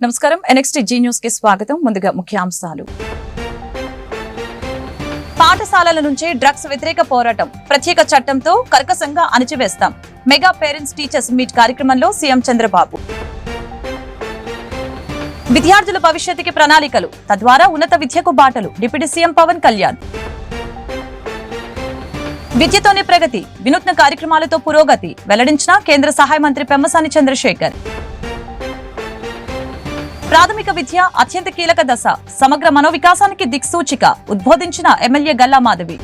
నమస్కారం NXT G news కి స్వాగతం. ముందుగా ముఖ్యాంశాలు. పాఠశాలల నుంచి డ్రగ్స్ వ్యతిరేక పోరాటం, ప్రత్యేక చట్టంతో కర్కశంగా అణచివేస్తాం. మెగా పేరెంట్స్ టీచర్స్ మీట్ కార్యక్రమంలో సీఎం చంద్రబాబు. విద్యార్థుల భవిష్యత్తుకి ప్రణాళికలు, తద్వారా ఉన్నత విద్యకు బాటలు, డిప్యూటీ సీఎం పవన్ కళ్యాణ్. విద్యతోనే ప్రగతి, వినూత్న కార్యక్రమాలతో పురోగతి వెల్లడించిన కేంద్ర సహాయ మంత్రి పెమ్మసాని చంద్రశేఖర్. ప్రాథమిక విద్య అత్యంత కీలక దశ, సమగ్ర మనోవికాసానికి దిక్సూచిక ఉద్బోధించిన ఎమ్మెల్యే గల్లా మాధవి.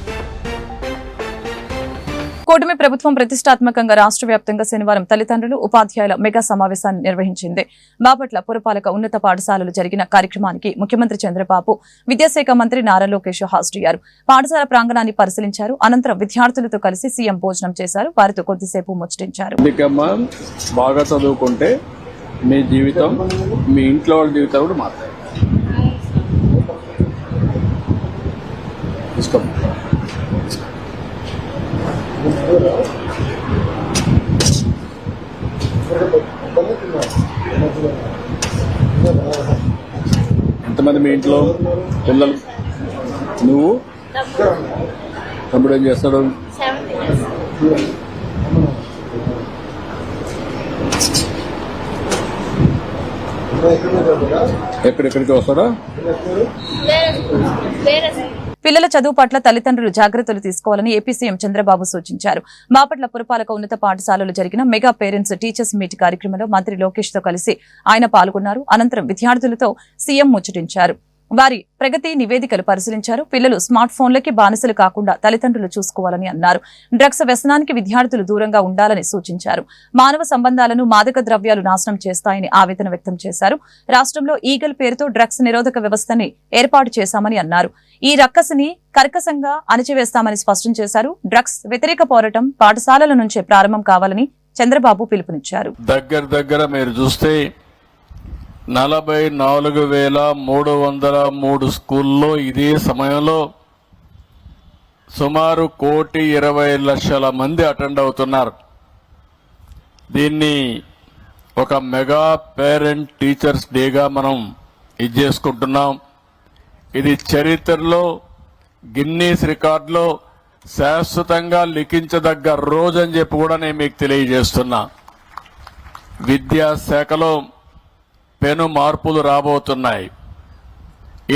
కూటమి ప్రభుత్వం ప్రతిష్టాత్మకంగా రాష్ట్ర వ్యాప్తంగా శనివారం తల్లిదండ్రులు, ఉపాధ్యాయుల మెగా సమావేశాన్ని నిర్వహించింది. బాపట్ల పురపాలక ఉన్నత పాఠశాలలు జరిగిన కార్యక్రమానికి ముఖ్యమంత్రి చంద్రబాబు, విద్యాశాఖ మంత్రి నారా లోకేష్ హాజరయ్యారు. పాఠశాల ప్రాంగణాన్ని పరిశీలించారు. అనంతరం విద్యార్థులతో కలిసి సీఎం భోజనం చేశారు. వారితో కొద్దిసేపు ముచ్చటించారు. బాగా చదువుకుంటే మీ జీవితం, మీ ఇంట్లో వాళ్ళ జీవితం కూడా మారుతాయి. ఎంతమంది మీ ఇంట్లో పిల్లలు? నువ్వు తమ్ముడు ఏం చేస్తాడు? ఎక్కడెక్కడికి వస్తాడా? పిల్లల చదువు పట్ల తల్లిదండ్రులు జాగ్రత్తలు తీసుకోవాలని ఏపీ సీఎం చంద్రబాబు సూచించారు. బాపట్ల పురపాలక ఉన్నత పాఠశాలలో జరిగిన మెగా పేరెంట్స్ టీచర్స్ మీట్ కార్యక్రమంలో మంత్రి లోకేష్ తో కలిసి ఆయన పాల్గొన్నారు. అనంతరం విద్యార్థులతో సీఎం ముచ్చటించారు. వారి ప్రగతి నివేదికలు పరిశీలించారు. పిల్లలు స్మార్ట్ ఫోన్లకి బానిసలు కాకుండా తల్లిదండ్రులు చూసుకోవాలని అన్నారు. డ్రగ్స్ వ్యసనానికి విద్యార్థులు దూరంగా ఉండాలని సూచించారు. మానవ సంబంధాలను మాదక ద్రవ్యాలు నాశనం చేస్తాయని ఆవేదన వ్యక్తం చేశారు. రాష్ట్రంలో ఈగల్ పేరుతో డ్రగ్స్ నిరోధక వ్యవస్థని ఏర్పాటు చేశామని అన్నారు. ఈ రక్కసిని కర్కశంగా అణచివేస్తామని స్పష్టం చేశారు. డ్రగ్స్ వ్యతిరేక పోరాటం పాఠశాలల నుంచే ప్రారంభం కావాలని చంద్రబాబు పిలుపునిచ్చారు. దగ్గర మీరు చూస్తే 44,303 స్కూల్లో ఇదే సమయంలో సుమారు 1,20,00,000 మంది అటెండ్ అవుతున్నారు. దీన్ని ఒక మెగా పేరెంట్ టీచర్స్ డేగా మనం ఇది చేసుకుంటున్నాం. ఇది చరిత్రలో గిన్నీస్ రికార్డులో శాశ్వతంగా లిఖించదగ్గ రోజు అని చెప్పి కూడా నేను మీకు తెలియజేస్తున్నా. విద్యాశాఖలో పెను మార్పులు రాబోతున్నాయి.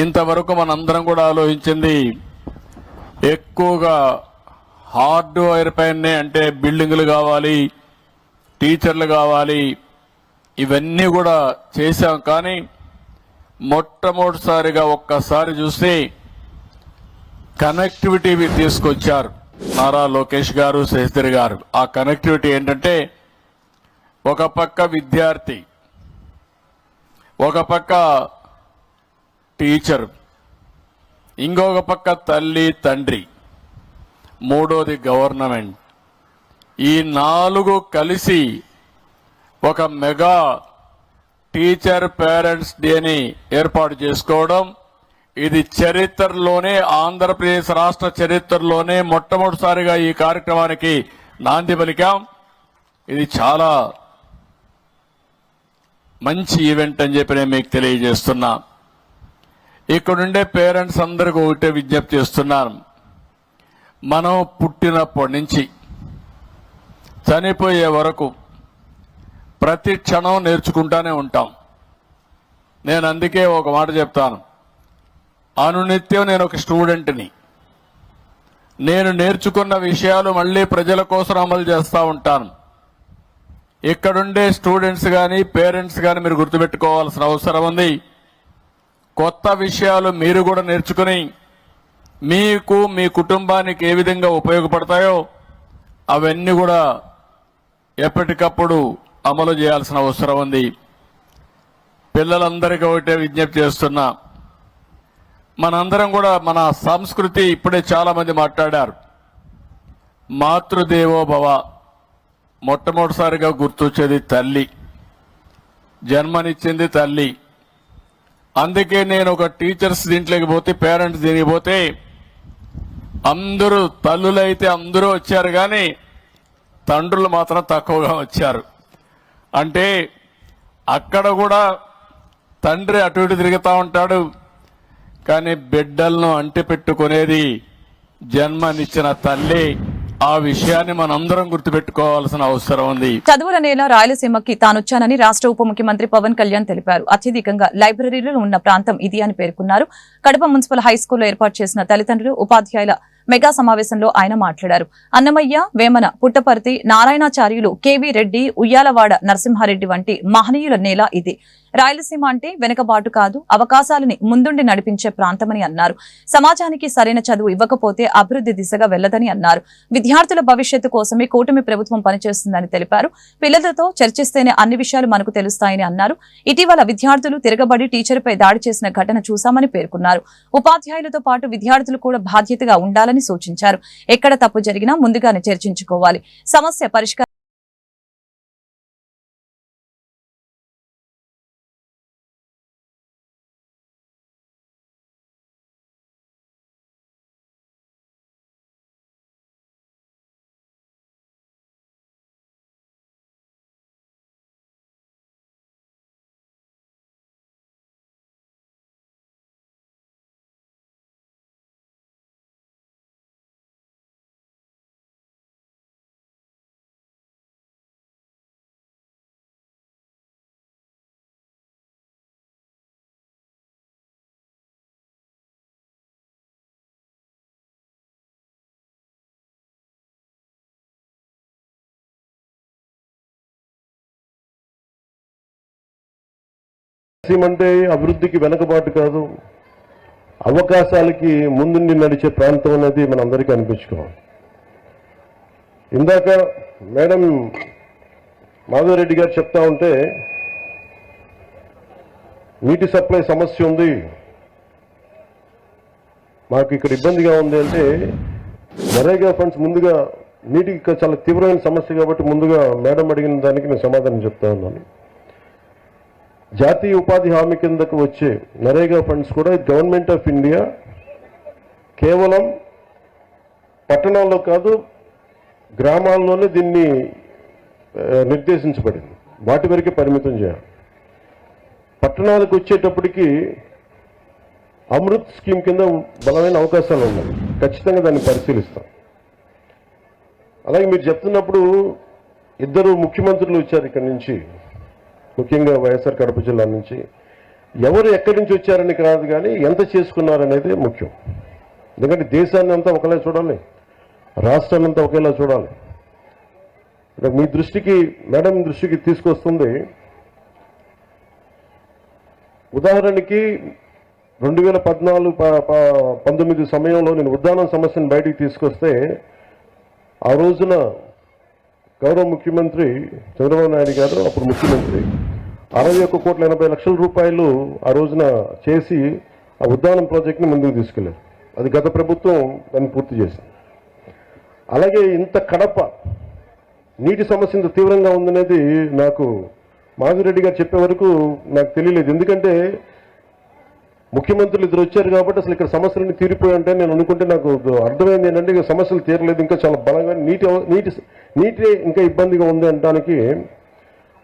ఇంతవరకు మనందరం కూడా ఆలోచించింది ఎక్కువగా హార్డ్వేర్ పైనే, అంటే బిల్డింగులు కావాలి, టీచర్లు కావాలి, ఇవన్నీ కూడా చేశాం. కానీ మొట్టమొదటిసారిగా ఒక్కసారి చూస్తే కనెక్టివిటీ తీసుకొచ్చారు నారా లోకేష్ గారు, శశిధర్ గారు. ఆ కనెక్టివిటీ ఏంటంటే ఒక పక్క విద్యార్థి, ఒక పక్క టీచర్, ఇంకొక పక్క తల్లి తండ్రి, మూడోది గవర్నమెంట్. ఈ 4 కలిసి ఒక మెగా టీచర్ పేరెంట్స్ డేని ఏర్పాటు చేసుకోవడం, ఇది చరిత్రలోనే, ఆంధ్రప్రదేశ్ రాష్ట్ర చరిత్రలోనే మొట్టమొదటిసారిగా ఈ కార్యక్రమానికి నాంది పలికాం. ఇది చాలా మంచి ఈవెంట్ అని చెప్పి నేను మీకు తెలియజేస్తున్నా. ఇక్కడుండే పేరెంట్స్ అందరికీ ఒకటే విజ్ఞప్తి చేస్తున్నాను. మనం పుట్టినప్పటి నుంచి చనిపోయే వరకు ప్రతి క్షణం నేర్చుకుంటానే ఉంటాం. నేను అందుకే ఒక మాట చెప్తాను. అనునిత్యం నేను ఒక స్టూడెంట్ని. నేను నేర్చుకున్న విషయాలు మళ్లీ ప్రజల కోసం అమలు చేస్తూ ఉంటాను. ఇక్కడుండే స్టూడెంట్స్ కానీ పేరెంట్స్ కానీ మీరు గుర్తుపెట్టుకోవాల్సిన అవసరం ఉంది. కొత్త విషయాలు మీరు కూడా నేర్చుకుని మీకు, మీ కుటుంబానికి ఏ విధంగా ఉపయోగపడతాయో అవన్నీ కూడా ఎప్పటికప్పుడు అమలు చేయాల్సిన అవసరం ఉంది. పిల్లలందరికీ ఒకటే విజ్ఞప్తి చేస్తున్నా. మనందరం కూడా మన సంస్కృతి ఇప్పుడే చాలా మంది మాట్లాడారు. మాతృదేవో భవ. మొట్టమొదటిసారిగా గుర్తొచ్చేది తల్లి, జన్మనిచ్చింది తల్లి. అందుకే నేను ఒక టీచర్స్ దీంట్లోకి పోతే, పేరెంట్స్ దీనికి పోతే అందరూ తల్లులైతే అందరూ వచ్చారు, కానీ తండ్రులు మాత్రం తక్కువగా వచ్చారు. అంటే అక్కడ కూడా తండ్రి అటు ఇటు తిరుగుతూ ఉంటాడు, కానీ బిడ్డలను అంటిపెట్టుకునేది జన్మనిచ్చిన తల్లి. ఆ విషయాన్ని మనందరం గుర్తుపెట్టుకోవాల్సిన అవసరం ఉంది. చదువుల నేల రాయలసీమకి తానొచ్చానని రాష్ట్ర ఉప ముఖ్యమంత్రి పవన్ కళ్యాణ్ తెలిపారు. అత్యధికంగా లైబ్రరీలు ఉన్న ప్రాంతం ఇది అని పేర్కొన్నారు. కడప మున్సిపల్ హైస్కూల్లో ఏర్పాటు చేసిన తల్లిదండ్రులు ఉపాధ్యాయుల మెగా సమావేశంలో ఆయన మాట్లాడారు. అన్నమయ్య, వేమన, పుట్టపర్తి, నారాయణాచార్యులు, కేవీ రెడ్డి, ఉయ్యాలవాడ నరసింహారెడ్డి వంటి మహనీయుల నేల ఇది. రాయలసీమ అంటే వెనుకబాటు కాదు, అవకాశాలని ముందుండి నడిపించే ప్రాంతమని అన్నారు. సమాజానికి సరైన చదువు ఇవ్వకపోతే అభివృద్ధి దిశగా వెళ్లదని అన్నారు. విద్యార్థుల భవిష్యత్తు కోసమే కూటమి ప్రభుత్వం పనిచేస్తుందని తెలిపారు. పిల్లలతో చర్చిస్తేనే అన్ని విషయాలు మనకు తెలుస్తాయని అన్నారు. ఇటీవల విద్యార్థులు తిరగబడి టీచర్పై దాడి చేసిన ఘటన చూశామని పేర్కొన్నారు. ఉపాధ్యాయులతో పాటు విద్యార్థులు కూడా బాధ్యతగా ఉండాలని సూచించారు. ఎక్కడ తప్పు జరిగినా ముందుగానే చర్చించుకోవాలి. సమస్య పరిష్కారం అంటే అభివృద్ధికి వెనకబాటు కాదు, అవకాశాలకి ముందుండి నడిచే ప్రాంతం అనేది మన అందరికీ అనిపించుకోవాలి. ఇందాక మేడం మాధవరెడ్డి గారు చెప్తా ఉంటే నీటి సప్లై సమస్య ఉంది, మాకు ఇక్కడ ఇబ్బందిగా ఉంది అంటే, నరేగా ఫండ్స్ ముందుగా నీటికి చాలా తీవ్రమైన సమస్య కాబట్టి ముందుగా మేడం అడిగిన దానికి నేను సమాధానం చెప్తా ఉన్నాను. జాతీయ ఉపాధి హామీ కిందకు వచ్చే నరేగా ఫండ్స్ కూడా గవర్నమెంట్ ఆఫ్ ఇండియా కేవలం పట్టణాల్లో కాదు, గ్రామాల్లోనే దీన్ని నిర్దేశించబడింది. వాటి వరకే పరిమితం చేయాలి. పట్టణాలకు వచ్చేటప్పటికి అమృత్ స్కీమ్ కింద బలమైన అవకాశాలు ఉన్నాయి, ఖచ్చితంగా దాన్ని పరిశీలిస్తాం. అలాగే మీరు చెప్తున్నప్పుడు ఇద్దరు ముఖ్యమంత్రులు వచ్చారు ఇక్కడి నుంచి, ముఖ్యంగా వైఎస్ఆర్ కడప జిల్లా నుంచి. ఎవరు ఎక్కడి నుంచి వచ్చారని కాదు, కానీ ఎంత చేసుకున్నారనేది ముఖ్యం. ఎందుకంటే దేశాన్ని అంతా ఒకలా చూడాలి, రాష్ట్రాన్ని అంతా ఒకేలా చూడాలి. మీ దృష్టికి, మేడం దృష్టికి తీసుకొస్తుంది. ఉదాహరణకి 2014-19 సమయంలో నేను ఉద్దానం సమస్యను బయటికి తీసుకొస్తే, ఆ రోజున గౌరవ ముఖ్యమంత్రి చంద్రబాబు నాయుడు గారు, అప్పుడు ముఖ్యమంత్రి, 61,80,00,000 రూపాయలు ఆ రోజున చేసి ఆ ఉద్దానం ప్రాజెక్ట్ని ముందుకు తీసుకెళ్లారు. అది గత ప్రభుత్వం దాన్ని పూర్తి చేసింది. అలాగే ఇంత కడప నీటి సమస్య ఇంత తీవ్రంగా ఉందనేది నాకు మాధురెడ్డి గారు చెప్పే వరకు నాకు తెలియలేదు. ఎందుకంటే ముఖ్యమంత్రులు ఇద్దరు వచ్చారు కాబట్టి అసలు ఇక్కడ సమస్యలన్నీ తీరిపోయి ఉంటాయని నేను అనుకుంటే, నాకు అర్థమైంది ఏంటంటే ఇక సమస్యలు తీరలేదు, ఇంకా చాలా బలంగా నీటి ఇంకా ఇబ్బందిగా ఉంది అనడానికి.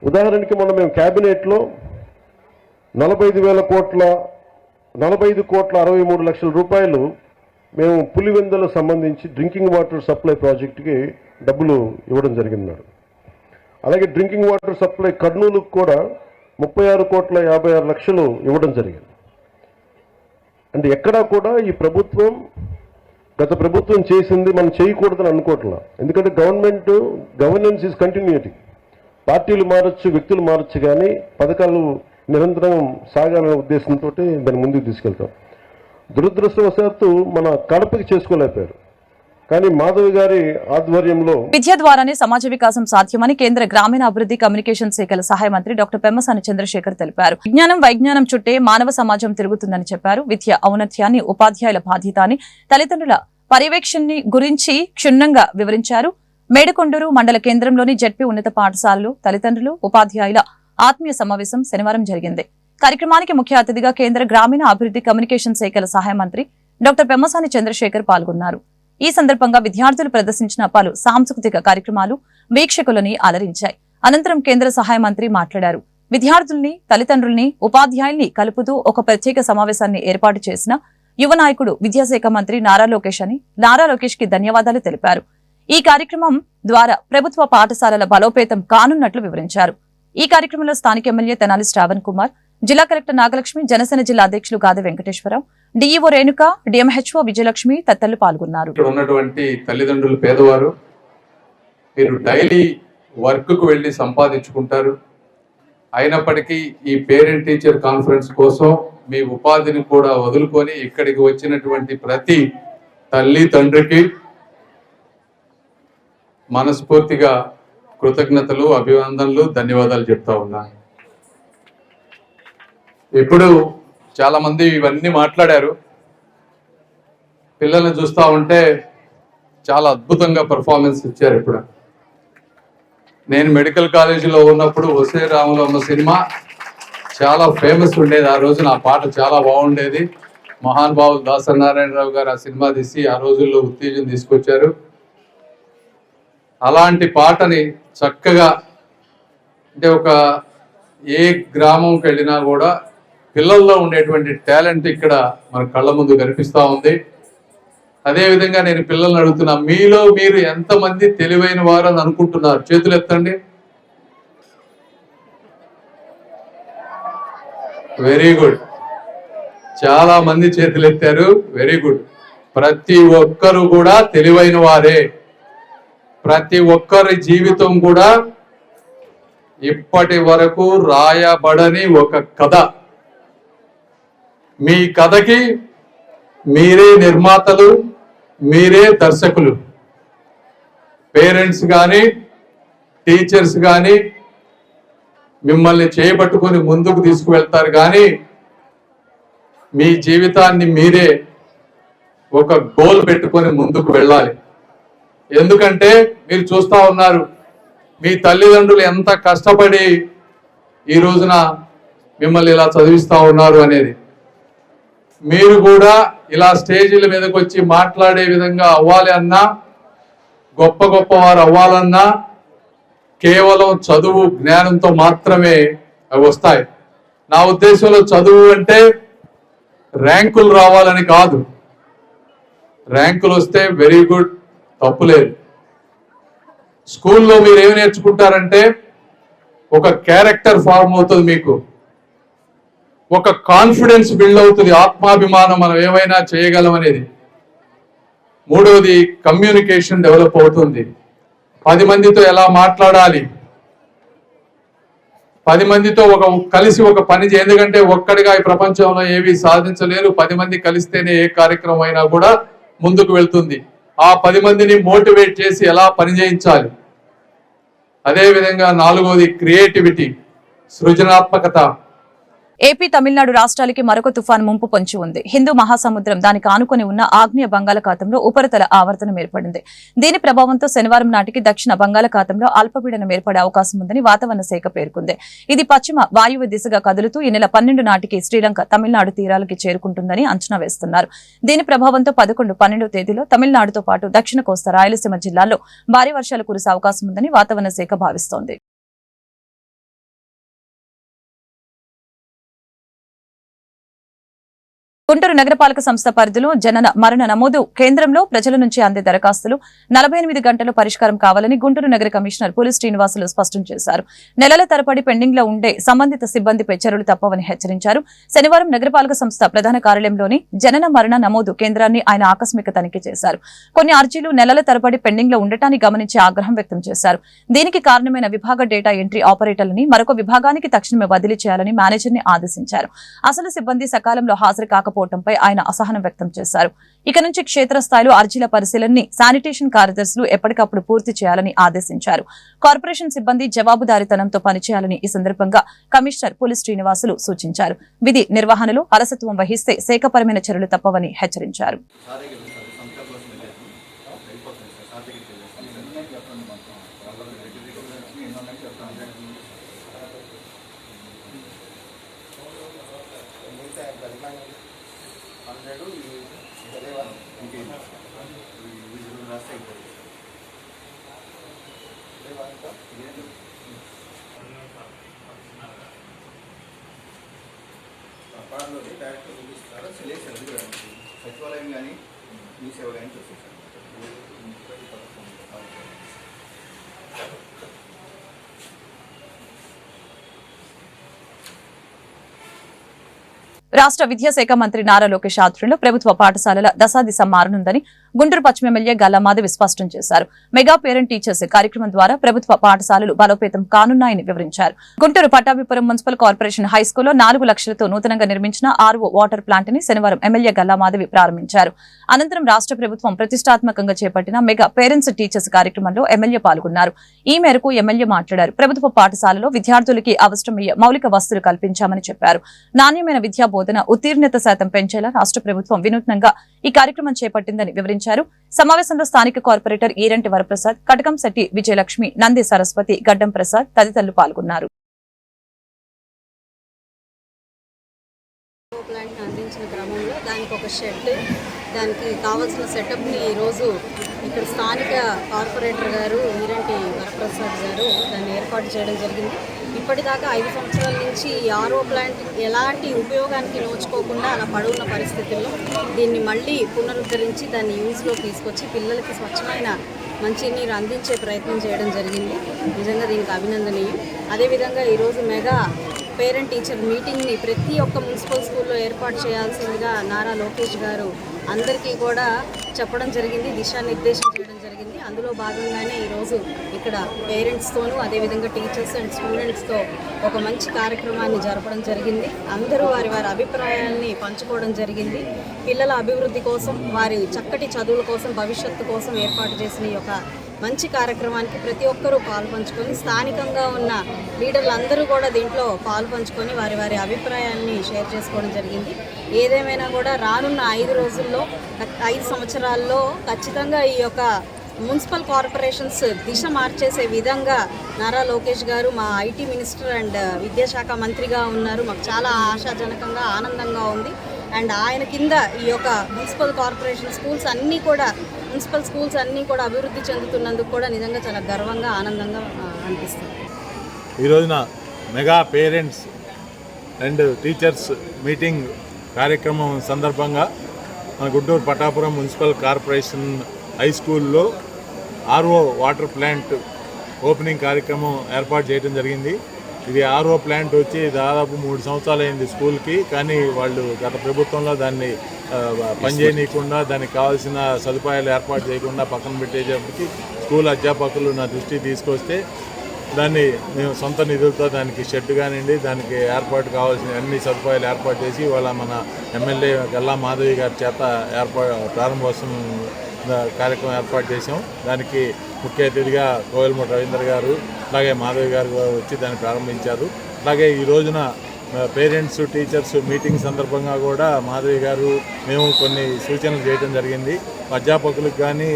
ఉదాహరణకి మొన్న మేము క్యాబినెట్లో 45,63,00,000 రూపాయలు మేము పులివెందులకు సంబంధించి డ్రింకింగ్ వాటర్ సప్లై ప్రాజెక్టుకి డబ్బులు ఇవ్వడం జరిగింది. అలాగే డ్రింకింగ్ వాటర్ సప్లై కర్నూలుకు కూడా 36,56,00,000 ఇవ్వడం జరిగింది. అంటే ఎక్కడా కూడా ఈ ప్రభుత్వం, గత ప్రభుత్వం చేసింది మనం చేయకూడదని అనుకోవట్లా. ఎందుకంటే గవర్నెన్స్ ఈజ్ కంటిన్యూటీ. పార్టీలు మారచ్చు, వ్యక్తులు మారచ్చు, కానీ పథకాలు నిరంతరం సాగాలనే ఉద్దేశంతో దాన్ని ముందుకు తీసుకెళ్తాం. దురదృష్టవశాత్తు మన కడపకి చేసుకోలేకపోయారు. కానీ మాధవి గారి ఆధ్వర్యంలో విద్య ద్వారానే సమాజ వికాసం సాధ్యమని కేంద్ర గ్రామీణాభివృద్ధి కమ్యూనికేషన్ శాఖల సహాయ మంత్రి డాక్టర్ పెమ్మసాని చంద్రశేఖర్ తెలిపారు. విజ్ఞానం వైజ్ఞానం చుట్టే మానవ సమాజం తిరుగుతుందని చెప్పారు. విద్య ఔన్నత్యాన్ని, ఉపాధ్యాయుల బాధ్యత అని, తల్లిదండ్రుల పర్యవేక్షణని గురించి క్షుణ్ణంగా వివరించారు. మేడకొండూరు మండల కేంద్రంలోని జెడ్పీ ఉన్నత పాఠశాలలు తల్లిదండ్రులు, ఉపాధ్యాయుల ఆత్మీయ సమావేశం శనివారం జరిగింది. కార్యక్రమానికి ముఖ్య అతిథిగా కేంద్ర గ్రామీణ అభివృద్ధి కమ్యూనికేషన్ శాఖల సహాయ మంత్రి డాక్టర్ పెమ్మసాని చంద్రశేఖర్ పాల్గొన్నారు. ఈ సందర్భంగా విద్యార్థులు ప్రదర్శించిన పలు సాంస్కృతిక కార్యక్రమాలు వీక్షకులని అలరించాయి. అనంతరం కేంద్ర సహాయ మంత్రి మాట్లాడారు. విద్యార్థుల్ని, తల్లిదండ్రుల్ని, ఉపాధ్యాయుల్ని కలుపుతూ ఒక ప్రత్యేక సమావేశాన్ని ఏర్పాటు చేసిన యువ నాయకుడు విద్యాశాఖ మంత్రి నారా లోకేష్ అని నారా లోకేష్ కి ధన్యవాదాలు తెలిపారు. ఈ కార్యక్రమం ద్వారా ప్రభుత్వ పాఠశాలల బలోపేతం కానున్నట్లు వివరించారు. ఈ కార్యక్రమంలో స్థానిక ఎమ్మెల్యే తెనాలి శ్రావణ్ కుమార్, జిల్లా కలెక్టర్ నాగలక్ష్మి, జనసేన జిల్లా అధ్యక్షులు గాది వెంకటేశ్వరరావు, డిఈఓ రేణుక, డిఎంహెచ్ఓ విజయలక్ష్మి తదితరులు పాల్గొన్నారు. ఇక్కడ ఉన్నటువంటి తల్లిదండ్రులు పేదవారు, మీరు డైలీ వర్క్ కు వెళ్లి సంపాదించుకుంటారు. అయినప్పటికీ ఈ పేరెంట్ టీచర్ కాన్ఫరెన్స్ కోసం మీ ఉపాధిని కూడా వదులుకొని ఇక్కడికి వచ్చినటువంటి ప్రతి తల్లి తండ్రికి మనస్ఫూర్తిగా కృతజ్ఞతలు, అభివందనలు, ధన్యవాదాలు చెప్తా ఉన్నా. ఇప్పుడు చాలా మంది ఇవన్నీ మాట్లాడారు. పిల్లల్ని చూస్తూ ఉంటే చాలా అద్భుతంగా పర్ఫార్మెన్స్ ఇచ్చారు. ఇప్పుడు నేను మెడికల్ కాలేజీలో ఉన్నప్పుడు ఒసే రాములమ్మ సినిమా చాలా ఫేమస్ ఉండేది. ఆ రోజున ఆ పాట చాలా బాగుండేది. మహానుభావులు దాసనారాయణరావు గారు ఆ సినిమా తీసి ఆ రోజుల్లో ఉత్తేజం తీసుకొచ్చారు. అలాంటి పాటని చక్కగా, అంటే ఒక ఏ గ్రామంకి వెళ్ళినా కూడా పిల్లల్లో ఉండేటువంటి టాలెంట్ ఇక్కడ మన కళ్ళ ముందు కనిపిస్తూ ఉంది. అదేవిధంగా నేను పిల్లల్ని అడుగుతున్నా, మీలో మీరు ఎంతమంది తెలివైన వారు అని అనుకుంటున్నారు? చేతులు ఎత్తండి. వెరీ గుడ్, చాలా మంది చేతులు ఎత్తారు. Very good. ప్రతి ఒక్కరు కూడా తెలివైన వారే. ప్రతి ఒక్కరి జీవితం కూడా ఇప్పటి వరకు రాయబడని ఒక కథ. మీ కథకి మీరే నిర్మాతలు, మీరే దర్శకులు. పేరెంట్స్ కానీ, టీచర్స్ కానీ మిమ్మల్ని చేపట్టుకొని ముందుకు తీసుకువెళ్తారు, కానీ మీ జీవితాన్ని మీరే ఒక గోల్ పెట్టుకొని ముందుకు వెళ్ళాలి. ఎందుకంటే మీరు చూస్తూ ఉన్నారు, మీ తల్లిదండ్రులు ఎంత కష్టపడి ఈ రోజున మిమ్మల్ని ఇలా చదివిస్తూ ఉన్నారు అనేది. మీరు కూడా ఇలా స్టేజీల మీదకి వచ్చి మాట్లాడే విధంగా అవ్వాలి అన్నా, గొప్ప గొప్ప వారు అవ్వాలన్నా కేవలం చదువు జ్ఞానంతో మాత్రమే అవి వస్తాయి. నా ఉద్దేశంలో చదువు అంటే ర్యాంకులు రావాలని కాదు. ర్యాంకులు వస్తే వెరీ గుడ్, తప్పులేదు. స్కూల్లో మీరు ఏమి నేర్చుకుంటారంటే ఒక క్యారెక్టర్ ఫార్మ్ అవుతుంది, మీకు ఒక కాన్ఫిడెన్స్ బిల్డ్ అవుతుంది, ఆత్మాభిమానం, మనం ఏమైనా చేయగలం అనేది. మూడవది కమ్యూనికేషన్ డెవలప్ అవుతుంది. 10 మందితో ఎలా మాట్లాడాలి, 10 మందితో కలిసి ఒక పని ఎందుకంటే ఒక్కడిగా ఈ ప్రపంచంలో ఏవి సాధించలేరు. 10 మంది కలిస్తేనే ఏ కార్యక్రమం అయినా కూడా ముందుకు వెళ్తుంది. ఆ 10 మందిని మోటివేట్ చేసి ఎలా పని చేయించాలి. అదేవిధంగా 4వది క్రియేటివిటీ, సృజనాత్మకత. ఏపీ, తమిళనాడు రాష్ట్రాలకి మరొక తుఫాను ముంపు పొంచి ఉంది. హిందూ మహాసముద్రం దానికి ఆనుకుని ఉన్న ఆగ్నేయ బంగాళాఖాతంలో ఉపరితల ఆవర్తనం ఏర్పడింది. దీని ప్రభావంతో శనివారం నాటికి దక్షిణ బంగాళాఖాతంలో అల్పపీడనం ఏర్పడే అవకాశం ఉందని వాతావరణ శాఖ పేర్కొంది. ఇది పశ్చిమ వాయువ్య దిశగా కదులుతూ ఈ నెల 12 నాటికి శ్రీలంక, తమిళనాడు తీరాలకి చేరుకుంటుందని అంచనా వేస్తున్నారు. దీని ప్రభావంతో 11, 12 తేదీలో తమిళనాడుతో పాటు దక్షిణ కోస్తా, రాయలసీమ జిల్లాల్లో భారీ వర్షాలు కురిసే అవకాశం ఉందని వాతావరణ శాఖ భావిస్తోంది. గుంటూరు నగరపాలక సంస్థ పరిధిలో జనన మరణ నమోదు కేంద్రంలో ప్రజల నుంచి అందే దరఖాస్తులు 48 గంటల్లో పరిష్కారం కావాలని గుంటూరు నగర కమిషనర్ పులి శ్రీనివాసులు స్పష్టం చేశారు. నెలల తరబడి పెండింగ్ లో ఉండే సంబంధిత సిబ్బందిపై చర్యలు తప్పవని హెచ్చరించారు. శనివారం నగరపాలక సంస్థ ప్రధాన కార్యాలయంలోని జనన మరణ నమోదు కేంద్రాన్ని ఆయన ఆకస్మిక తనిఖీ చేశారు. కొన్ని అర్జీలు నెలల తరబడి పెండింగ్ లో ఉండటాన్ని గమనించి ఆగ్రహం వ్యక్తం చేశారు. దీనికి కారణమైన విభాగ డేటా ఎంట్రీ ఆపరేటర్లని మరొక విభాగానికి తక్షణమే బదిలీ చేయాలని మేనేజర్ ని ఆదేశించారు. అసలు సిబ్బంది సకాలంలో హాజరు కాకపోవడంపై ఆయన అసహనం వ్యక్తం చేశారు. ఇక నుంచి క్షేత్రస్థాయిలో అర్జీల పరిశీలనని శానిటేషన్ కార్యదర్శులు ఎప్పటికప్పుడు పూర్తి చేయాలని ఆదేశించారు. కార్పొరేషన్ సిబ్బంది జవాబుదారీతనంతో పనిచేయాలని ఈ సందర్భంగా కమిషనర్ పులి శ్రీనివాసులు సూచించారు. విధి నిర్వహణలో అలసత్వం వహిస్తే శాఖపరమైన చర్యలు తప్పవని హెచ్చరించారు. పాటలోని డైరెక్టర్ చూపిస్తున్నారు సెలెక్షన్ సచివాలయం కానీ మీ సేవ కానీ చూపిస్తారు. రాష్ట్ర విద్యాశాఖ మంత్రి నారా లోకేష్ ఆధ్వర్యంలో ప్రభుత్వ పాఠశాలల దశాదిశ మారనుందని గుంటూరు పశ్చిమ ఎమ్మెల్యే గల్లామాధవి స్పష్టం చేశారు. మెగా పేరెంట్ టీచర్స్ కార్యక్రమం ద్వారా ప్రభుత్వ పాఠశాలలు బలోపేతం కానున్నాయని వివరించారు. గుంటూరు పట్టాభిపురం మున్సిపల్ కార్పొరేషన్ హైస్కూల్లో 4 లక్షలతో నూతనంగా నిర్మించిన RO వాటర్ ప్లాంట్ ని శనివారం ఎమ్మెల్యే గల్లామాధవి ప్రారంభించారు. అనంతరం రాష్ట్ర ప్రభుత్వం ప్రతిష్టాత్మకంగా చేపట్టిన మెగా పేరెంట్స్ టీచర్స్ కార్యక్రమంలో ఎమ్మెల్యే పాల్గొన్నారు. ఈ మేరకు ఎమ్మెల్యే మాట్లాడారు. ప్రభుత్వ పాఠశాలలో విద్యార్థులకి అవసరమయ్యే మౌలిక వసతులు కల్పించామని చెప్పారు. నాణ్యమైన విద్యా బోధన ఉత్తీర్ణత శాతం పెంచేలా రాష్ట్ర ప్రభుత్వం వినూత్నంగా ఈ కార్యక్రమం చేపట్టిందని వివరించారు. సమావేశంలో స్థానిక కార్పొరేటర్ ఈరంటి వరప్రసాద్, కటకంశెట్టి విజయలక్ష్మి, నంది సరస్వతి, గడ్డం ప్రసాద్ తదితరులు పాల్గొన్నారు. అందించిన క్రమంలో దానికి ఒక షెడ్, దానికి కావాల్సిన సెటప్ని ఈరోజు ఇక్కడ స్థానిక కార్పొరేటర్ గారు ఈరంటి వరప్రసాద్ గారు దాన్ని ఏర్పాటు చేయడం జరిగింది. ఇప్పటిదాకా 5 సంవత్సరాల నుంచి ఈ RO ప్లాంట్ ఎలాంటి ఉపయోగానికి నోచుకోకుండా అలా పడున్న పరిస్థితుల్లో దీన్ని మళ్ళీ పునరుద్ధరించి దాన్ని యూజ్లో తీసుకొచ్చి పిల్లలకి స్వచ్ఛమైన మంచినీరు అందించే ప్రయత్నం చేయడం జరిగింది. నిజంగా దీనికి అభినందనీయం. అదేవిధంగా ఈరోజు మెగా పేరెంట్ టీచర్ మీటింగ్ని ప్రతి ఒక్క మున్సిపల్ స్కూల్లో ఏర్పాటు చేయాల్సిందిగా నారా లోకేష్ గారు అందరికీ కూడా చెప్పడం జరిగింది, దిశానిర్దేశం చేయడం జరిగింది. అందులో భాగంగానే ఈరోజు ఇక్కడ పేరెంట్స్తోనూ అదేవిధంగా టీచర్స్ అండ్ స్టూడెంట్స్తో ఒక మంచి కార్యక్రమాన్ని జరపడం జరిగింది. అందరూ వారి వారి అభిప్రాయాల్ని పంచుకోవడం జరిగింది. పిల్లల అభివృద్ధి కోసం, వారి చక్కటి చదువుల కోసం, భవిష్యత్తు కోసం ఏర్పాటు చేసిన ఈ యొక్క మంచి కార్యక్రమానికి ప్రతి ఒక్కరూ పాల్పంచుకొని స్థానికంగా ఉన్న లీడర్లు అందరూ కూడా దీంట్లో పాల్పంచుకొని వారి వారి అభిప్రాయాన్ని షేర్ చేసుకోవడం జరిగింది. ఏదేమైనా కూడా రానున్న 5 రోజుల్లో 5 సంవత్సరాల్లో ఖచ్చితంగా ఈ యొక్క మున్సిపల్ కార్పొరేషన్స్ దిశ మార్చేసే విధంగా నారా లోకేష్ గారు మా IT మినిస్టర్ అండ్ విద్యాశాఖ మంత్రిగా ఉన్నారు. మాకు చాలా ఆశాజనకంగా ఆనందంగా ఉంది. అండ్ ఆయన కింద ఈ యొక్క మున్సిపల్ కార్పొరేషన్ స్కూల్స్ అన్నీ కూడా మున్సిపల్ స్కూల్స్ అన్నీ కూడా అభివృద్ధి చెందుతున్నందుకు కూడా నిజంగా చాలా గర్వంగా ఆనందంగా అనిపిస్తుంది. ఈ రోజున mega parents and teachers meeting కార్యక్రమం సందర్భంగా మన Guntur Pattapuram municipal corporation high స్కూల్లో RO వాటర్ ప్లాంట్ ఓపెనింగ్ కార్యక్రమం ఏర్పాటు చేయడం జరిగింది. ఇది RO ప్లాంట్ వచ్చి దాదాపు 3 సంవత్సరాలు అయింది స్కూల్కి. కానీ వాళ్ళు గత ప్రభుత్వంలో దాన్ని పనిచేయనీయకుండా, దానికి కావాల్సిన సదుపాయాలు ఏర్పాటు చేయకుండా పక్కన పెట్టేటప్పటికి స్కూల్ అధ్యాపకులు నా దృష్టికి తీసుకొస్తే దాన్ని మేము సొంత నిధులతో దానికి షెడ్ కానివ్వండి, దానికి ఏర్పాటు కావాల్సిన అన్ని సదుపాయాలు ఏర్పాటు చేసి ఇవాళ మన ఎమ్మెల్యే గల్లామాధవి గారి చేత ప్రారంభోత్సవం కార్యక్రమం ఏర్పాటు చేసాం. దానికి ముఖ్య అతిథిగా కోవెలమూడి రవీంద్ర గారు అలాగే మాధవి గారు వచ్చి దాన్ని ప్రారంభించారు. అలాగే ఈ రోజున పేరెంట్స్ టీచర్స్ మీటింగ్ సందర్భంగా కూడా మాధవి గారు మేము కొన్ని సూచనలు చేయడం జరిగింది. అధ్యాపకులకు కానీ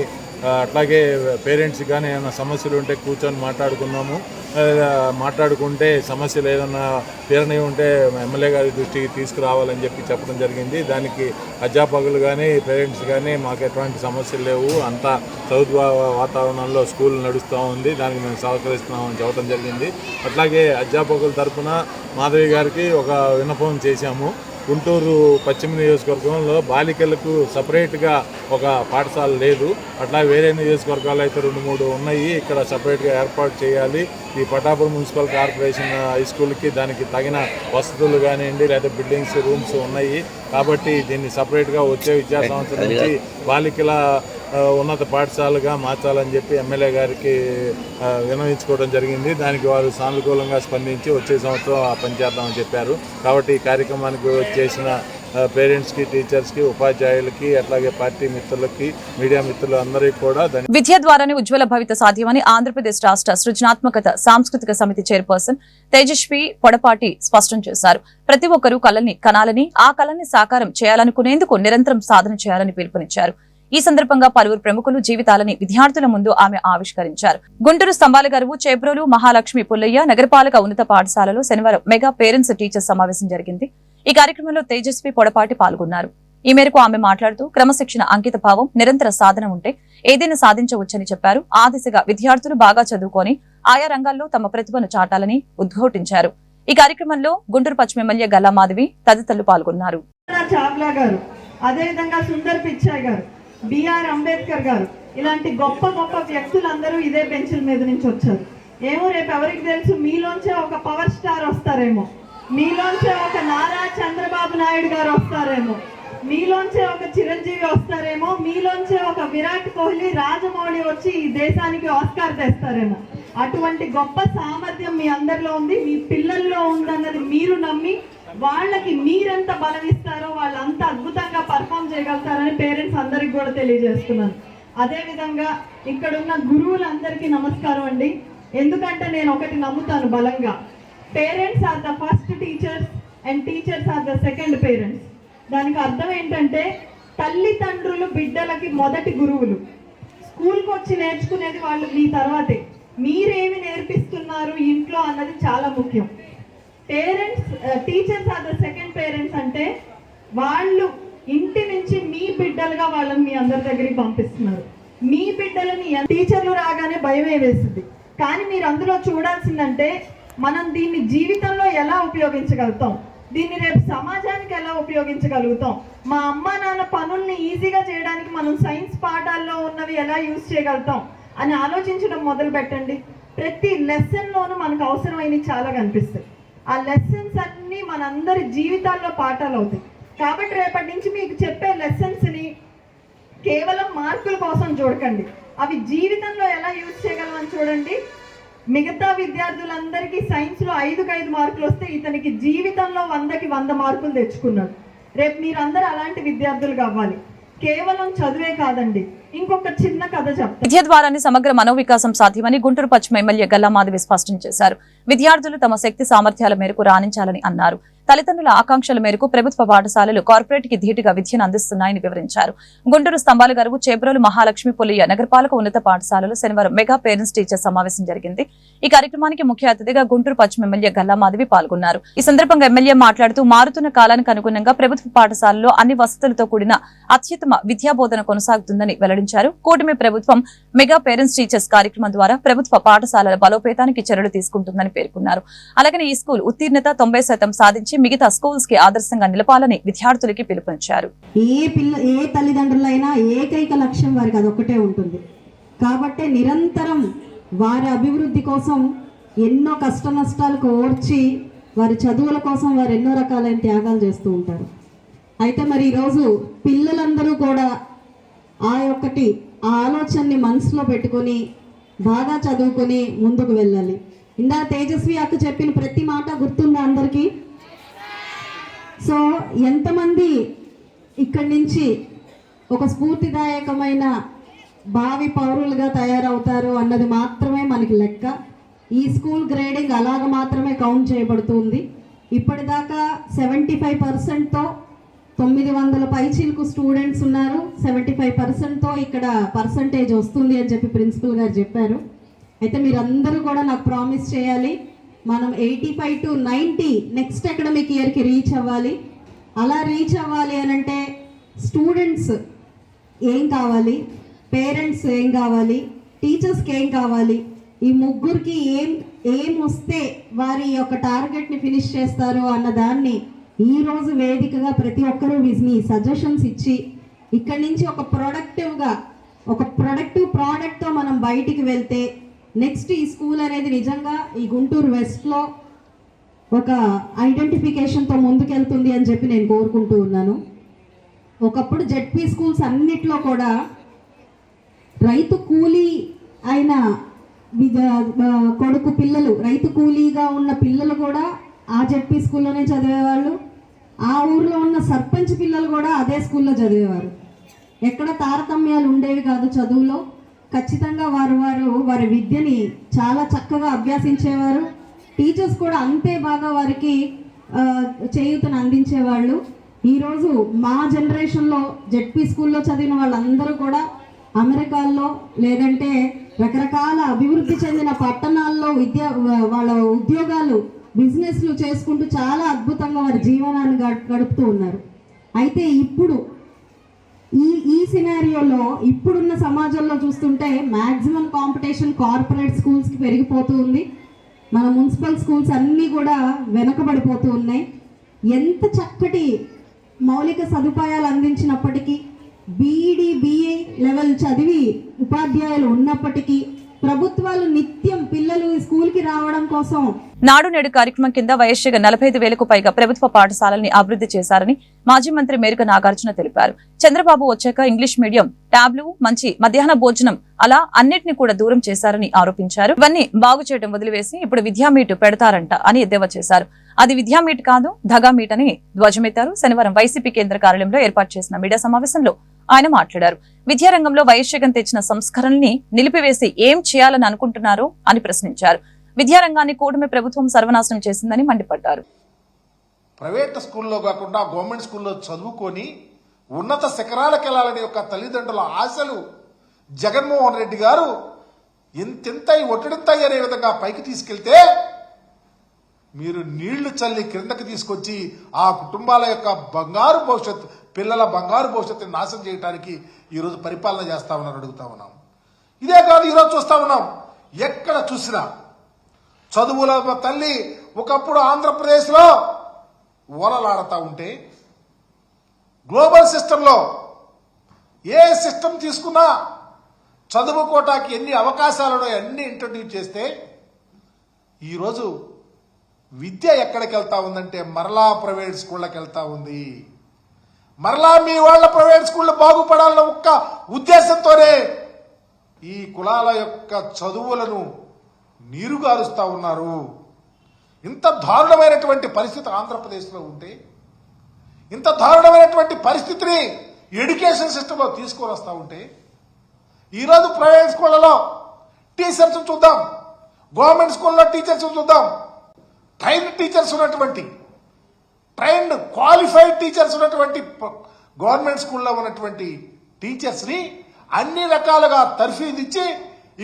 అట్లాగే పేరెంట్స్కి కానీ ఏమైనా సమస్యలు ఉంటే కూర్చొని మాట్లాడుకుంటే సమస్యలు ఏదైనా తీరని ఉంటే ఎమ్మెల్యే గారి దృష్టికి తీసుకురావాలని చెప్పడం జరిగింది. దానికి అధ్యాపకులు కానీ పేరెంట్స్ కానీ మాకు ఎటువంటి సమస్యలు లేవు, అంతా చదువు వాతావరణంలో స్కూల్ నడుస్తూ ఉంది, దానికి మేము సహకరిస్తున్నామని చెప్పడం జరిగింది. అట్లాగే అధ్యాపకుల తరఫున మాధవి గారికి ఒక విన్నపం చేశాము. గుంటూరు పశ్చిమ నియోజకవర్గంలో బాలికలకు సపరేట్గా ఒక పాఠశాల లేదు. అట్లా వేరే నియోజకవర్గాలు అయితే 2-3 ఉన్నాయి. ఇక్కడ సపరేట్గా ఏర్పాటు చేయాలి. ఈ పట్టాపురం మున్సిపల్ కార్పొరేషన్ హై స్కూల్కి దానికి తగిన వసతులు కానివ్వండి లేదా బిల్డింగ్స్ రూమ్స్ ఉన్నాయి. కాబట్టి దీన్ని సపరేట్గా వచ్చే విద్యా సంవత్సరం నుంచి బాలికల ఉన్నత పాఠశాలగా మార్చాలని చెప్పి ఎమ్మెల్యే గారికి విన్నవించుకోవడం జరిగింది. దానికి వారు సానుకూలంగా స్పందించి వచ్చే సంవత్సరం పనిచేద్దామని చెప్పారు. కాబట్టి ఈ కార్యక్రమానికి చేసిన పేరెంట్స్కి, టీచర్స్కి, ఉపాధ్యాయులకి అట్లాగే పార్టీ మిత్రులకి, మీడియా మిత్రులు అందరికీ కూడా విద్య ద్వారానే ఉజ్వల భవిత సాధ్యమని ఆంధ్రప్రదేశ్ రాష్ట్ర సృజనాత్మకత సాంస్కృతిక సమితి చైర్పర్సన్ తేజస్వి పొడపాటి స్పష్టం చేశారు. ప్రతి ఒక్కరూ కళల్ని కనాలని, ఆ కళల్ని సాకారం చేయాలనుకునేందుకు నిరంతరం సాధన చేయాలని పిలుపునిచ్చారు. ఈ సందర్భంగా పలువురు ప్రముఖులు జీవితాలని విద్యార్థుల ముందు ఆమె ఆవిష్కరించారు. గుంటూరు స్తంభాల గరువు, చేబ్రోలు, మహాలక్ష్మి పుల్లయ్య నగరపాలక ఉన్నత పాఠశాలలో శనివారం మెగా పేరెంట్స్ టీచర్స్ సమావేశం జరిగింది. ఈ కార్యక్రమంలో తేజస్వి పొడపాటి పాల్గొన్నారు. ఈ మేరకు ఆమె మాట్లాడుతూ క్రమశిక్షణ, అంకిత భావం, నిరంతర సాధన ఉంటే ఏదైనా సాధించవచ్చని చెప్పారు. ఆ దిశగా విద్యార్థులు బాగా చదువుకొని ఆయా రంగాల్లో తమ ప్రతిభను చాటాలని ఉద్ఘాటించారు. ఈ కార్యక్రమంలో గుంటూరు పశ్చిమ ఎమ్మెల్యే గల్లా మాధవి తదితరులు పాల్గొన్నారు. చావ్లా గారు, అదేవిధంగా సుందర్ పిచాయ్ గారు, బిఆర్ అంబేద్కర్ గారు, ఇలాంటి గొప్ప గొప్ప వ్యక్తులందరూ ఇదే బెంచ్ల మీద నుంచి వచ్చారు. ఏమో రేపు ఎవరికి తెలుసు, మీలోంచే ఒక పవర్ స్టార్ వస్తారేమో, మీలోంచే ఒక నారా చంద్రబాబు నాయుడు గారు వస్తారేమో, మీలోంచే ఒక చిరంజీవి వస్తారేమో, మీలోంచే ఒక విరాట్ కోహ్లీ, రాజమౌళి వచ్చి ఈ దేశానికి ఆస్కార్ తెస్తారేమో. అటువంటి గొప్ప సామర్థ్యం మీ అందరిలో ఉంది, మీ పిల్లల్లో ఉందన్నది మీరు నమ్మి వాళ్ళకి మీరెంత బలమిస్తారో వాళ్ళు అంత అద్భుతంగా పర్ఫామ్ చేయగలుగుతారని పేరెంట్స్ అందరికి కూడా తెలియజేస్తున్నాను. అదేవిధంగా ఇక్కడున్న గురువులందరికీ నమస్కారం అండి. ఎందుకంటే నేను ఒకటి నమ్ముతాను బలంగా, parents are the first teachers and teachers are the second parents. దానికి అర్థం ఏంటంటే తల్లిదండ్రులు బిడ్డలకి మొదటి గురువులు. స్కూల్కి వచ్చి నేర్చుకునేది వాళ్ళు మీ తర్వాతే. మీరేమి నేర్పిస్తున్నారు ఇంట్లో అన్నది చాలా ముఖ్యం. Parents teachers are the second parents అంటే వాళ్ళు ఇంటి నుంచి మీ బిడ్డలుగా వాళ్ళని మీ అందరి దగ్గరికి పంపిస్తున్నారు. మీ బిడ్డలని టీచర్లు రాగానే భయమే వేస్తుంది, కానీ మీరు అందులో చూడాల్సిందంటే మనం దీన్ని జీవితంలో ఎలా ఉపయోగించగలుగుతాం, దీన్ని రేపు సమాజానికి ఎలా ఉపయోగించగలుగుతాం, మా అమ్మ నాన్న పనుల్ని ఈజీగా చేయడానికి మనం సైన్స్ పాఠాల్లో ఉన్నవి ఎలా యూజ్ చేయగలుగుతాం అని ఆలోచించడం మొదలు పెట్టండి. ప్రతి లెసన్లోనూ మనకు అవసరమైనవి చాలా కనిపిస్తాయి. ఆ లెసన్స్ అన్నీ మనందరి జీవితాల్లో పాఠాలు అవుతాయి. కాబట్టి రేపటి నుంచి మీకు చెప్పే లెసన్స్ని కేవలం మార్కుల కోసం చూడకండి, అవి జీవితంలో ఎలా యూజ్ చేయగలమని చూడండి. మిగతా విద్యార్థులందరికీ సైన్స్లో 5కి 5 మార్కులు వస్తే ఇతనికి జీవితంలో 100కి 100 మార్కులు తెచ్చుకున్నాడు. రేపు మీరందరూ అలాంటి విద్యార్థులు కావాలి. కేవలం చదువే కాదండి, ఇంకొక చిన్న కథ చెప్తాను. విద్య ద్వారానే సమగ్ర మనోవికాసం సాధ్యమని గుంటూరు పశ్చిమ ఎమ్మెల్యే గల్లా మాధవి స్పష్టం చేశారు. విద్యార్థులు తమ శక్తి సామర్థ్యాల మేరకు రాణించాలని అన్నారు. తల్లిదండ్రుల ఆకాంక్షల మేరకు ప్రభుత్వ పాఠశాలలు కార్పొరేట్ కి ధీటుగా విద్యను అందిస్తున్నాయని వివరించారు. గుంటూరు స్తంభాల గరువు చేబ్రోలు మహాలక్ష్మి పొలియ నగరపాలక ఉన్నత పాఠశాలలో శనివారం మెగా పేరెంట్స్ టీచర్ సమావేశం జరిగింది. ఈ కార్యక్రమానికి ముఖ్య అతిథిగా గుంటూరు పశ్చిమ ఎమ్మెల్యే గల్లా మాధవి పాల్గొన్నారు. ఈ సందర్భంగా ఎమ్మెల్యే మాట్లాడుతూ మారుతున్న కాలానికి అనుగుణంగా ప్రభుత్వ పాఠశాలలో అన్ని వసతులతో కూడిన అత్యుత్తమ విద్యాబోధన కొనసాగుతుందని వెల్లడించారు. కూటమి ప్రభుత్వం మెగా పేరెంట్స్ టీచర్స్ కార్యక్రమం ద్వారా ప్రభుత్వ పాఠశాలల బలోపేతానికి చర్యలు తీసుకుంటుందని పేర్కొన్నారు. అలాగే ఈ స్కూల్ ఉత్తీర్ణత 90% సాధించి మిగతా స్కూల్స్ కి ఆదర్శంగా నిలపాలని విద్యార్థులకి పిలుపునిచ్చారు. ఏ తల్లిదండ్రులైనా ఏకైక లక్ష్యం వారికి అదొక్కటే ఉంటుంది. కాబట్టి నిరంతరం వారి అభివృద్ధి కోసం ఎన్నో కష్ట నష్టాలకు ఓర్చి వారి చదువుల కోసం వారు ఎన్నో రకాలైన త్యాగాలు చేస్తూ ఉంటారు. అయితే మరి ఈరోజు పిల్లలందరూ కూడా ఆ ఆలోచనని మనసులో పెట్టుకొని బాగా చదువుకొని ముందుకు వెళ్ళాలి. ఇందా తేజస్వి అక్క చెప్పిన ప్రతి మాట గుర్తుందా అందరికీ? సో ఎంతమంది ఇక్కడి నుంచి ఒక స్ఫూర్తిదాయకమైన భావి పౌరులుగా తయారవుతారు అన్నది మాత్రమే మనకి లెక్క. ఈ స్కూల్ గ్రేడింగ్ అలాగ మాత్రమే కౌంట్ చేయబడుతుంది. ఇప్పటిదాకా 75%తో 900 పైచీలకు స్టూడెంట్స్ ఉన్నారు. 75%తో ఇక్కడ పర్సంటేజ్ వస్తుంది అని చెప్పి ప్రిన్సిపల్ గారు చెప్పారు. అయితే మీరందరూ కూడా నాకు ప్రామిస్ చేయాలి, మనం 85 to 90 నెక్స్ట్ అకాడమిక్ ఇయర్కి రీచ్ అవ్వాలి. అలా రీచ్ అవ్వాలి అని అంటే స్టూడెంట్స్ ఏం కావాలి, పేరెంట్స్ ఏం కావాలి, టీచర్స్కి ఏం కావాలి, ఈ ముగ్గురికి ఏం వస్తే వారి యొక్క టార్గెట్ని ఫినిష్ చేస్తారు అన్న దాన్ని ఈరోజు వేదికగా ప్రతి ఒక్కరూ మీ సజెషన్స్ ఇచ్చి ఇక్కడి నుంచి ఒక ప్రొడక్టివ్ ప్రోడక్ట్తో మనం బయటికి వెళ్తే నెక్స్ట్ ఈ స్కూల్ అనేది నిజంగా ఈ గుంటూరు వెస్ట్లో ఒక ఐడెంటిఫికేషన్తో ముందుకెళ్తుంది అని చెప్పి నేను కోరుకుంటూ ఉన్నాను. ఒకప్పుడు జెడ్పీ స్కూల్స్ అన్నిట్లో కూడా రైతు కూలీ అయిన కొడుకు పిల్లలు, రైతు కూలీగా ఉన్న పిల్లలు కూడా ఆ జెడ్పీ స్కూల్లోనే చదివేవాళ్ళు. ఆ ఊర్లో ఉన్న సర్పంచ్ పిల్లలు కూడా అదే స్కూల్లో చదివేవారు. ఎక్కడ తారతమ్యాలు ఉండేవి కాదు చదువులో. ఖచ్చితంగా వారి విద్యని చాలా చక్కగా అభ్యసించేవారు. టీచర్స్ కూడా అంతే బాగా వారికి చేయూతను అందించేవాళ్ళు. ఈరోజు మా జనరేషన్లో జెడ్పీ స్కూల్లో చదివిన వాళ్ళందరూ కూడా అమెరికాల్లో లేదంటే రకరకాల అభివృద్ధి చెందిన పట్టణాల్లో వాళ్ళ ఉద్యోగాలు, బిజినెస్లు చేసుకుంటూ చాలా అద్భుతంగా వారి జీవనాన్ని గడుపుతూ ఉన్నారు. అయితే ఇప్పుడు ఈ సినారియోలో ఇప్పుడున్న సమాజంలో చూస్తుంటే మ్యాక్సిమం కాంపిటీషన్ కార్పొరేట్ స్కూల్స్కి పెరిగిపోతూ ఉంది. మన మున్సిపల్ స్కూల్స్ అన్నీ కూడా వెనకబడిపోతూ ఉన్నాయి. ఎంత చక్కటి మౌలిక సదుపాయాలు అందించినప్పటికీ, బీఈడి BA లెవెల్ చదివి ఉపాధ్యాయులు ఉన్నప్పటికీ ప్రభుత్వాలు నిత్యం పిల్లలు స్కూల్కి రావడం కోసం నాడు నేడు కార్యక్రమం కింద వయస్సుగా 45,000కు పైగా ప్రభుత్వ పాఠశాలల్ని అభివృద్ధి చేశారని మాజీ మంత్రి మేరుక నాగార్జున తెలిపారు. చంద్రబాబు వచ్చాక ఇంగ్లీష్ మీడియం, ట్యాబ్లు, మంచి మధ్యాహ్న భోజనం అలా అన్నిటిని కూడా దూరం చేశారని ఆరోపించారు. ఇవన్నీ బాగు చేయడం వదిలివేసి ఇప్పుడు విద్యామీట్ పెడతారంట అని ఎద్దేవా చేశారు. అది విద్యామీట్ కాదు, దగామీట్ అని ధ్వజమెత్తారు. శనివారం వైసీపీ కేంద్ర కార్యాలయంలో ఏర్పాటు చేసిన మీడియా సమావేశంలో ఆయన మాట్లాడారు. విద్యారంగంలో వైఎస్ తెచ్చిన సంస్కరణల్ని నిలిపివేసి ఏం చేయాలని అనుకుంటున్నారో అని ప్రశ్నించారు. విద్యారంగాన్ని కూటమి ప్రభుత్వం సర్వనాశనం చేసిందని మండిపడ్డారు. ప్రైవేట్ స్కూల్లో కాకుండా గవర్నమెంట్ స్కూల్లో చదువుకొని ఉన్నత శిఖరాలకు వెళ్లాలని యొక్క తల్లిదండ్రుల ఆశలు జగన్మోహన్ రెడ్డి గారు ఎంతెంతై ఒట్టడింతై అనే విధంగా పైకి తీసుకెళ్తే మీరు నీళ్లు చల్లి క్రిందకి తీసుకొచ్చి ఆ కుటుంబాల యొక్క బంగారు భవిష్యత్తు, పిల్లల బంగారు భవిష్యత్తుని నాశనం చేయడానికి ఈరోజు పరిపాలన చేస్తా ఉన్నారు. అడుగుతా ఉన్నాం. ఇదే కాదు, ఈరోజు చూస్తా ఉన్నాం, ఎక్కడ చూసినా చదువుల తల్లి ఒకప్పుడు ఆంధ్రప్రదేశ్లో ఓలలాడుతూ ఉంటే గ్లోబల్ సిస్టంలో ఏ సిస్టమ్ తీసుకున్నా చదువుకోవటానికి ఎన్ని అవకాశాలను అన్ని ఇంట్రడ్యూస్ చేస్తే ఈరోజు విద్య ఎక్కడికి వెళ్తా ఉందంటే మరలా ప్రైవేట్ స్కూళ్ళకి వెళ్తా ఉంది. మరలా మీ వాళ్ళ ప్రైవేట్ స్కూళ్ళు బాగుపడాలన్న ఒక్క ఉద్దేశంతోనే ఈ కులాల యొక్క చదువులను నీరుగారుస్తా ఉన్నారు. ఇంత దారుణమైనటువంటి పరిస్థితి ఆంధ్రప్రదేశ్లో ఉంటే, ఇంత దారుణమైనటువంటి పరిస్థితిని ఎడ్యుకేషన్ సిస్టంలో తీసుకొని వస్తూ ఉంటే, ఈరోజు ప్రైవేట్ స్కూళ్లలో టీచర్స్ చూద్దాం, గవర్నమెంట్ స్కూల్లో టీచర్స్ చూద్దాం, ట్రైన్డ్ టీచర్స్ ఉన్నటువంటి, ట్రైన్డ్ క్వాలిఫైడ్ టీచర్స్ ఉన్నటువంటి గవర్నమెంట్ స్కూల్లో ఉన్నటువంటి టీచర్స్ని అన్ని రకాలుగా తర్ఫీదిచ్చి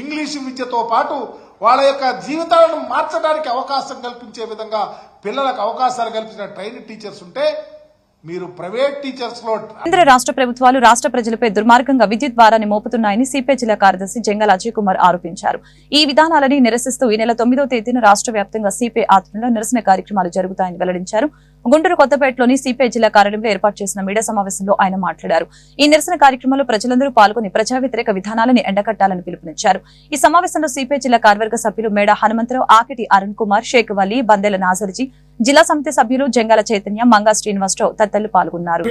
ఇంగ్లీషు విద్యతో పాటు వాళ్ళ యొక్క జీవితాలను మార్చడానికి అవకాశం కల్పించే విధంగా పిల్లలకు అవకాశాలు కల్పించిన ట్రైన్డ్ టీచర్స్ ఉంటే, మీరు ప్రైవేట్ టీచర్స్ లో కేంద్ర రాష్ట్ర ప్రభుత్వాలు రాష్ట్ర ప్రజలపై దుర్మార్గంగా విద్యుత్ భారాన్ని మోపుతున్నాయని సిపిఐ జిల్లా కార్యదర్శి జంగల్ అజయ్ కుమార్ ఆరోపించారు. ఈ విధానాలని నిరసిస్తూ ఈ నెల 9వ తేదీన రాష్ట్ర వ్యాప్తంగా సిపిఐ ఆధ్వర్యంలో నిరసన కార్యక్రమాలు జరుగుతాయని వెల్లడించారు. గుంటూరు కొత్తపేటలోని సిపిఐ జిల్లా కార్యాలయంలో ఏర్పాటు చేసిన మీడియా సమావేశంలో ఆయన మాట్లాడారు. ఈ నిరసన కార్యక్రమంలో ప్రజలందరూ పాల్గొని ప్రజా వ్యతిరేక విధానాలను ఎండకట్టాలని పిలుపునిచ్చారు. ఈ సమావేశంలో సిపిఐ జిల్లా కార్యవర్గ సభ్యులు మేడ హనుమంతరావు, ఆకిటి అరుణ్ కుమార్, షేక్ వలీ, బందెల నాజర్జీ, జిల్లా సమితి సభ్యులు జంగాల చైతన్య, మంగా శ్రీనివాసరావు తదితరులు పాల్గొన్నారు.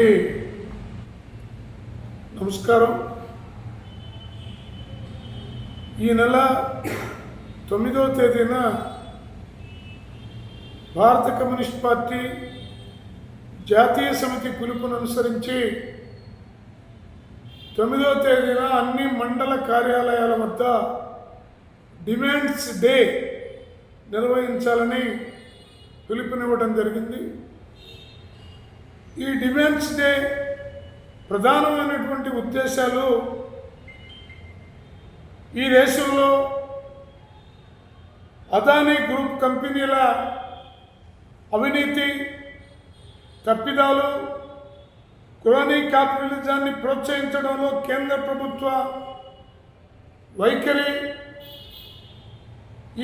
నమస్కారం. ఈ నెల 9వ తేదీన భారత కమ్యూనిస్ట్ పార్టీ జాతీయ సమితి పిలుపును అనుసరించి 9వ తేదీన అన్ని మండల కార్యాలయాల వద్ద డిమాండ్స్ డే నిర్వహించాలని పిలుపునివ్వడం జరిగింది. ఈ డిమాండ్స్ డే ప్రధానమైనటువంటి ఉద్దేశాలు ఈ దేశంలో అదానీ గ్రూప్ కంపెనీల అవినీతి, తప్పిదాలు, క్రోనీ క్యాపిటలిజాన్ని ప్రోత్సహించడంలో కేంద్ర ప్రభుత్వ వైఖరి,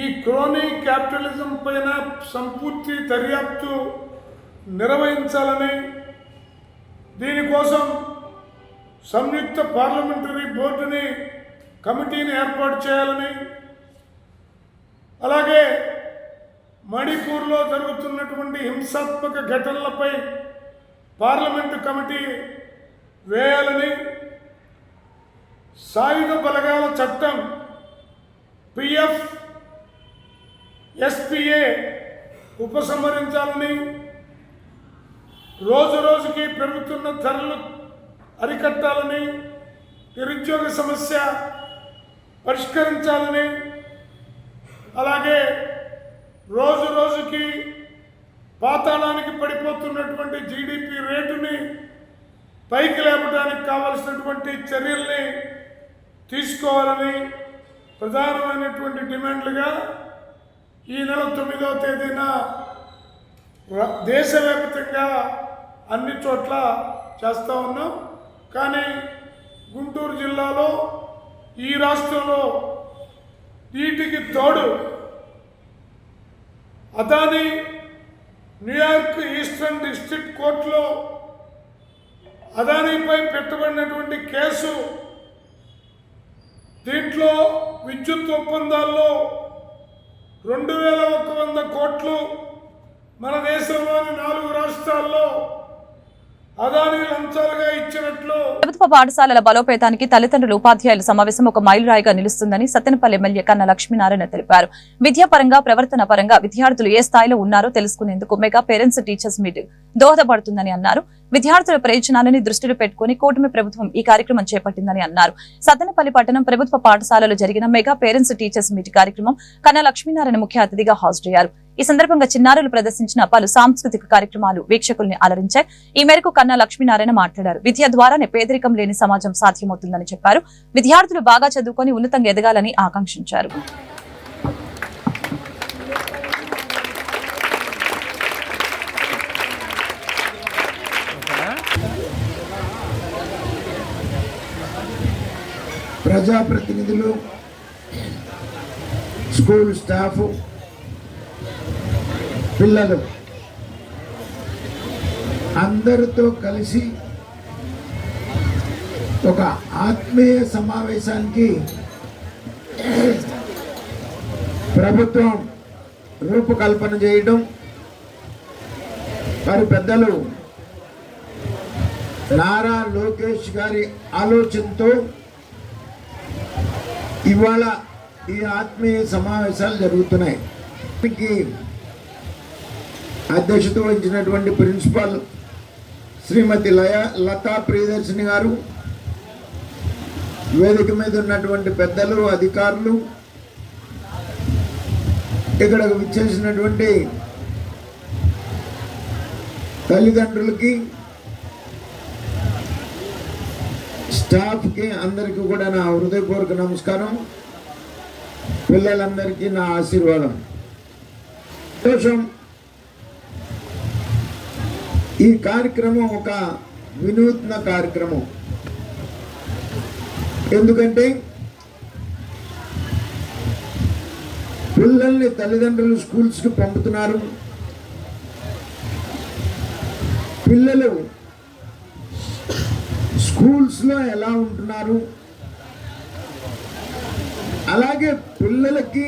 ఈ క్రోనీ క్యాపిటలిజం పైన సంపూర్తి దర్యాప్తు నిర్వహించాలని, దీనికోసం సంయుక్త పార్లమెంటరీ బోర్డుని కమిటీని ఏర్పాటు చేయాలని, అలాగే మణిపూర్లో జరుగుతున్నటువంటి హింసాత్మక ఘటనలపై పార్లమెంటు కమిటీ వేయాలని, సాయుధ బలగాల చట్టం PF SPA ఉపసంహరించాలని, రోజు రోజుకి పెరుగుతున్న ధరలు అరికట్టాలని, నిరుద్యోగ సమస్య పరిష్కరించాలని, అలాగే రోజు రోజుకి పాతాళానికి పడిపోతున్నటువంటి GDP రేటుని పైకి లేపడానికి కావలసినటువంటి చర్యల్ని తీసుకోవాలని ప్రధానమైనటువంటి డిమాండ్లుగా ఈ నెల 9వ తేదీన దేశవ్యాప్తంగా అన్ని చోట్ల చేస్తూ ఉన్నాం. కానీ గుంటూరు జిల్లాలో, ఈ రాష్ట్రంలో వీటికి తోడు అదానీ న్యూయార్క్ ఈస్టర్న్ డిస్ట్రిక్ట్ కోర్టులో అదానీపై పెట్టబడినటువంటి కేసు, దీంట్లో విద్యుత్ ఒప్పందాల్లో 2100 కోట్లు మన దేశంలోని 4 రాష్ట్రాల్లో అదానీ లంచాలుగా ఇచ్చినట్లు. ప్రభుత్వ పాఠశాలల బలోపేతానికి తల్లిదండ్రులు ఉపాధ్యాయుల సమావేశం ఒక మైలురాయిగా నిలుస్తుందని సత్తెనపల్లి ఎమ్మెల్యే కన్నా లక్ష్మీనారాయణ తెలిపారు. విద్యాపరంగా, ప్రవర్తన పరంగా విద్యార్థులు ఏ స్థాయిలో ఉన్నారో తెలుసుకునేందుకు మెగా పేరెంట్స్ టీచర్స్ మీటింగ్ దోహదపడుతుందని అన్నారు. విద్యార్థుల ప్రయోజనాలని దృష్టిలో పెట్టుకుని కూటమి ప్రభుత్వం ఈ కార్యక్రమం చేపట్టిందని అన్నారు. సత్తెనపల్లి పట్టణం ప్రభుత్వ పాఠశాలలో జరిగిన మెగా పేరెంట్స్ టీచర్స్ మీట్ కార్యక్రమం కన్నా లక్ష్మీనారాయణ ముఖ్య అతిథిగా హాజరయ్యారు. ఈ సందర్భంగా చిన్నారులు ప్రదర్శించిన పలు సాంస్కృతిక కార్యక్రమాలు వీక్షకుల్ని అలరించాయి. ఈ మేరకు కన్నా లక్ష్మీనారాయణ మాట్లాడారు. విద్య ద్వారానే పేదరికం లేని సమాజం సాధ్యమవుతుందని చెప్పారు. విద్యార్థులు బాగా చదువుకొని ఉన్నతంగా ఎదగాలని ఆకాంక్షించారు. ప్రజాప్రతినిధులు, స్కూల్ స్టాఫ్, పిల్లలు అందరితో కలిసి ఒక ఆత్మీయ సమావేశానికి ప్రభుత్వం రూపకల్పన చేయడం, వారి పెద్దలు నారా లోకేష్ గారి ఆలోచనతో ఇవాళ ఈ ఆత్మీయ సమావేశాలు జరుగుతున్నాయి. అధ్యక్షత వహించినటువంటి ప్రిన్సిపాల్ శ్రీమతి లతా ప్రియదర్శిని గారు, వేదిక మీద ఉన్నటువంటి పెద్దలు, అధికారులు, ఇక్కడ విచ్చేసినటువంటి తల్లిదండ్రులకి, స్టాఫ్కి అందరికీ కూడా నా హృదయపూర్వక నమస్కారం. పిల్లలందరికీ నా ఆశీర్వాదం. సంతోషం. ఈ కార్యక్రమం ఒక వినూత్న కార్యక్రమం. ఎందుకంటే పిల్లల్ని తల్లిదండ్రులు స్కూల్స్కి పంపుతున్నారు. పిల్లలు స్కూల్స్లో ఎలా ఉంటున్నారు, అలాగే పిల్లలకి,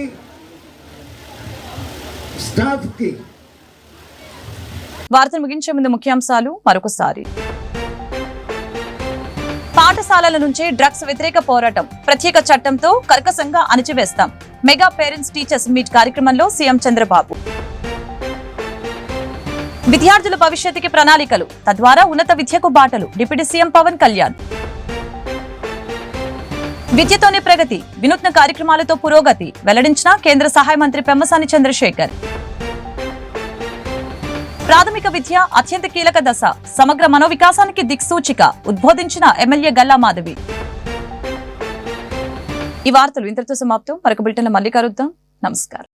స్టాఫ్కి. వార్తలు ముగించే ముందు ముఖ్యాంశాలు మరొకసారి. పాఠశాలల నుంచి డ్రగ్స్ వ్యతిరేక పోరాటం, ప్రత్యేక చట్టంతో కర్కశంగా అణచివేస్తాం. మెగా పేరెంట్స్ టీచర్స్ మీట్ కార్యక్రమంలో సీఎం చంద్రబాబు. విద్యార్థుల భవిష్యత్తుకి ప్రణాళికలు, తద్వారా ఉన్నత విద్యకు బాటలు, డిప్యూటీ సీఎం పవన్ కళ్యాణ్. విద్యతోనే ప్రగతి, వినూత్న కార్యక్రమాలతో పురోగతి వెల్లడించిన కేంద్ర సహాయ మంత్రి పెమ్మసాని చంద్రశేఖర్. ప్రాథమిక విద్య అత్యంత కీలక దశ, సమగ్ర మనోవికాసానికి దిక్సూచిక ఉద్బోధించిన ఎమ్మెల్యే గల్లా మాధవి. ఈ వార్తలు ఇంతటితో సమాప్తం. మరొక బులెటిన్లో మళ్ళీ కలుద్దాం. నమస్కారం.